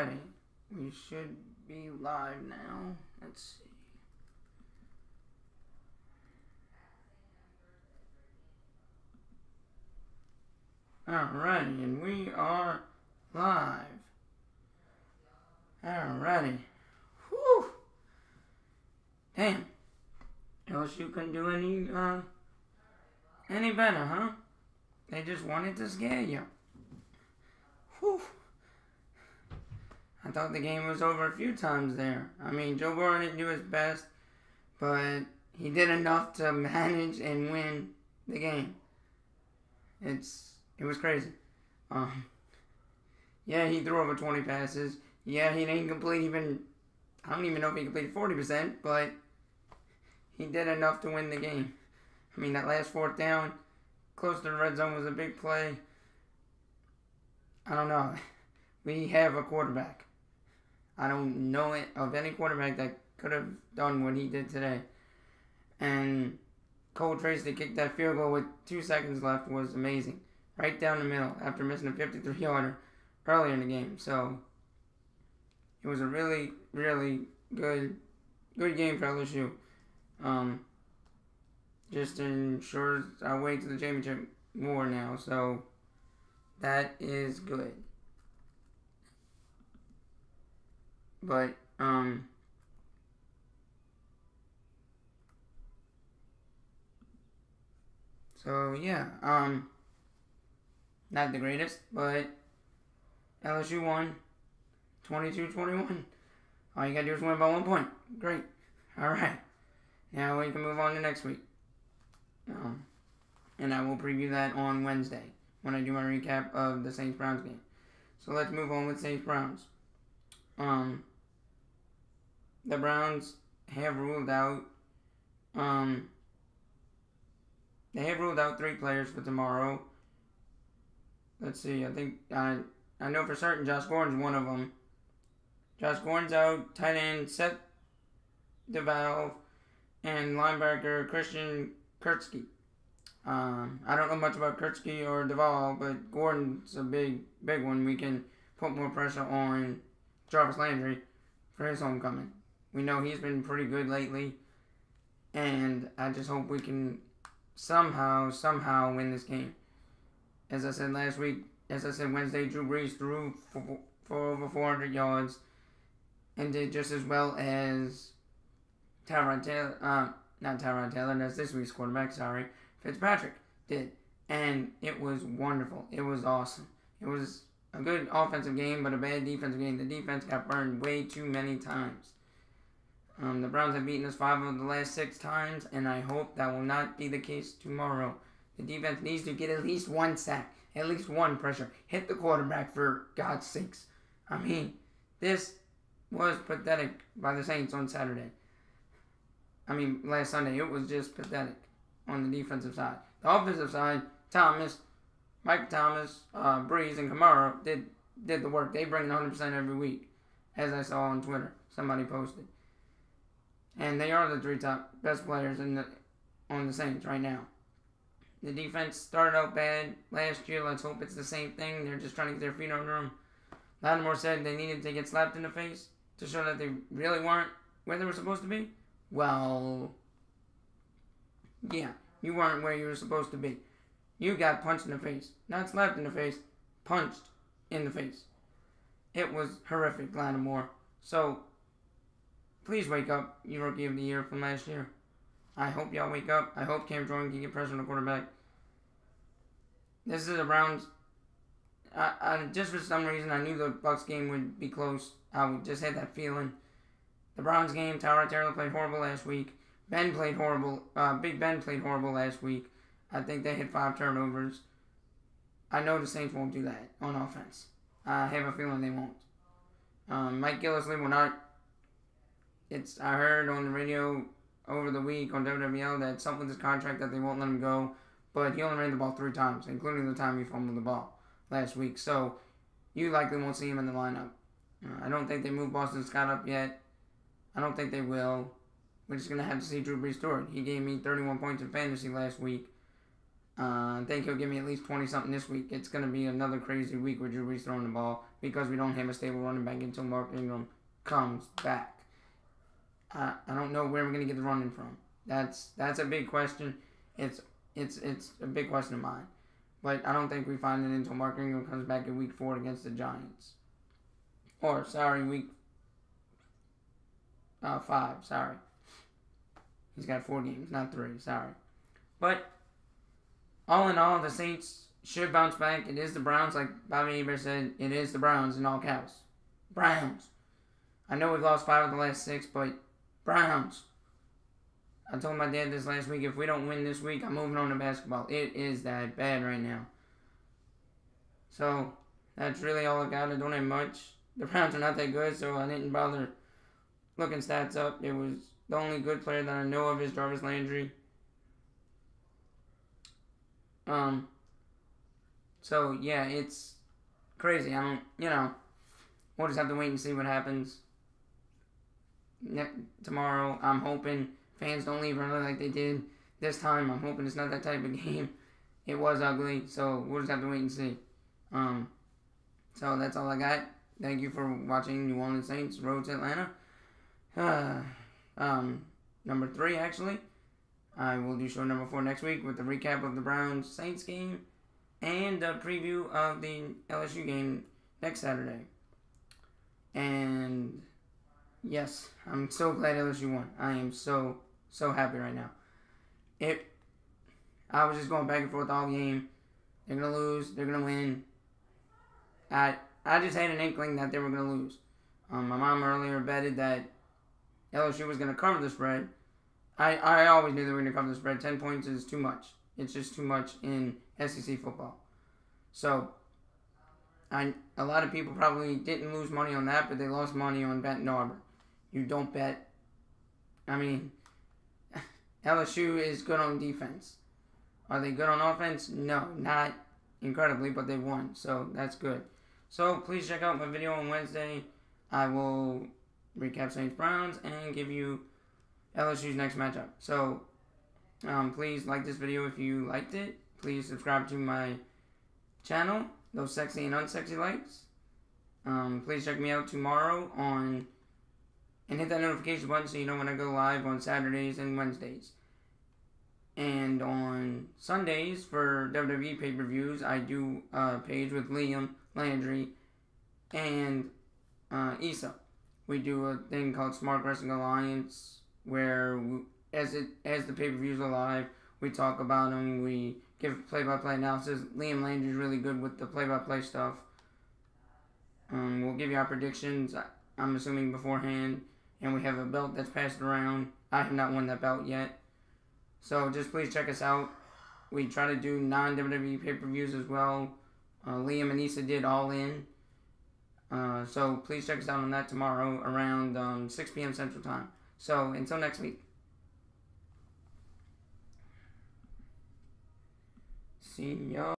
Alrighty. We should be live now. Let's see. Alrighty, and we are live. Alrighty. Whew. Damn. LSU couldn't do any better, huh? They just wanted to scare you. Whew. I thought the game was over a few times there. I mean, Joe Burrow didn't do his best, but he did enough to manage and win the game. It was crazy. Yeah, he threw over 20 passes. Yeah, he didn't complete even, I don't even know if he completed 40%, but he did enough to win the game. I mean, that last fourth down, close to the red zone, was a big play. I don't know. We have a quarterback. I don't know it of any quarterback that could have done what he did today. And Cole Tracy kicked that field goal with 2 seconds left was amazing. Right down the middle after missing a 53-yarder earlier in the game. So it was a really, really good game for LSU. Just ensures our way to the championship more now. So that is good. But, so yeah, not the greatest, but LSU won 22-21. All you gotta do is win by 1 point. Great. Alright. Now we can move on to next week. And I will preview that on Wednesday when I do my recap of the Saints-Browns game. So let's move on with Saints-Browns. The Browns have ruled out, they have ruled out 3 players for tomorrow. Let's see, I know for certain Josh Gordon's one of them. Josh Gordon's out, tight end Seth DeValve, and linebacker Christian Kurtzke. I don't know much about Kurtzke or DeValve, but Gordon's a big one. We can put more pressure on Jarvis Landry for his homecoming. We know he's been pretty good lately, and I just hope we can somehow win this game. As I said Wednesday, Drew Brees threw for over 400 yards and did just as well as not Tyrod Taylor, that's this week's quarterback, Fitzpatrick did. And it was wonderful. It was awesome. It was a good offensive game, but a bad defensive game. The defense got burned way too many times. The Browns have beaten us 5 of the last 6 times, and I hope that will not be the case tomorrow. The defense needs to get at least 1 sack, at least 1 pressure. Hit the quarterback for God's sakes. I mean, this was pathetic by the Saints on Saturday. Last Sunday, it was just pathetic on the defensive side. The offensive side, Mike Thomas, Breeze, and Kamara did the work. They bring 100% every week, as I saw on Twitter. Somebody posted. And they are the 3 top best players on the Saints right now. The defense started out bad last year. Let's hope it's the same thing. They're just trying to get their feet under them. Lattimore said they needed to get slapped in the face to show that they really weren't where they were supposed to be. Well, yeah, you weren't where you were supposed to be. You got punched in the face. Not slapped in the face, punched in the face. It was horrific, Lattimore. So, please wake up, you Rookie of the Year from last year. I hope y'all wake up. I hope Cam Jordan can get pressure on the quarterback. This is the Browns. I just for some reason, I knew the Bucks game would be close. I just had that feeling. The Browns game, Tyrod Taylor played horrible last week. Ben played horrible. Big Ben played horrible last week. I think they had 5 turnovers. I know the Saints won't do that on offense. I have a feeling they won't. Mike Gillislee will not. I heard on the radio over the week on WWL that something with his contract that they won't let him go. But he only ran the ball 3 times, including the time he fumbled the ball last week. So you likely won't see him in the lineup. I don't think they moved Boston Scott up yet. I don't think they will. We're just going to have to see Drew Brees through it. He gave me 31 points in fantasy last week. I think he'll give me at least 20-something this week. It's going to be another crazy week with Drew Brees throwing the ball because we don't have a stable running back until Mark Ingram comes back. I don't know where we're going to get the running from. That's a big question. It's a big question of mine. But I don't think we find it until Mark Ingram comes back in week 4 against the Giants. Or, sorry, week 5, sorry. He's got 4 games, not 3, sorry. But, all in all, the Saints should bounce back. It is the Browns, like Bobby Aber said. It is the Browns in all caps. Browns. I know we've lost 5 of the last 6, but Browns. I told my dad this last week, if we don't win this week, I'm moving on to basketball. It is that bad right now. So, that's really all I got. I don't have much. The Browns are not that good, so I didn't bother looking stats up. It was the only good player that I know of is Jarvis Landry. So, yeah, it's crazy. We'll just have to wait and see what happens tomorrow. I'm hoping fans don't leave early like they did this time. I'm hoping it's not that type of game. It was ugly, so we'll just have to wait and see. So that's all I got. Thank you for watching New Orleans Saints Road to Atlanta. Number 3, actually. I will do show number 4 next week with the recap of the Browns-Saints game and a preview of the LSU game next Saturday. And yes, I'm so glad LSU won. I am so happy right now. I was just going back and forth all game. They're going to lose. They're going to win. I just had an inkling that they were going to lose. My mom earlier betted that LSU was going to cover the spread. I always knew they were going to cover the spread. 10 points is too much. It's just too much in SEC football. So, a lot of people probably didn't lose money on that, but they lost money on betting Auburn. You don't bet. LSU is good on defense. Are they good on offense? No, not incredibly, but they won, so that's good. So, please check out my video on Wednesday. I will recap Saints-Browns and give you LSU's next matchup. So, please like this video if you liked it. Please subscribe to my channel, those sexy and unsexy likes. Please check me out tomorrow and hit that notification button so you know when I go live on Saturdays and Wednesdays. And on Sundays for WWE pay-per-views, I do a page with Liam, Landry, and Issa. We do a thing called Smart Wrestling Alliance where as the pay-per-views are live, we talk about them, we give play-by-play analysis. Liam Landry is really good with the play-by-play stuff. We'll give you our predictions, I'm assuming beforehand, and we have a belt that's passed around. I have not won that belt yet. So just please check us out. We try to do non-WWE pay-per-views as well. Liam and Issa did All In. So please check us out on that tomorrow around 6 p.m. Central Time. So until next week. See y'all.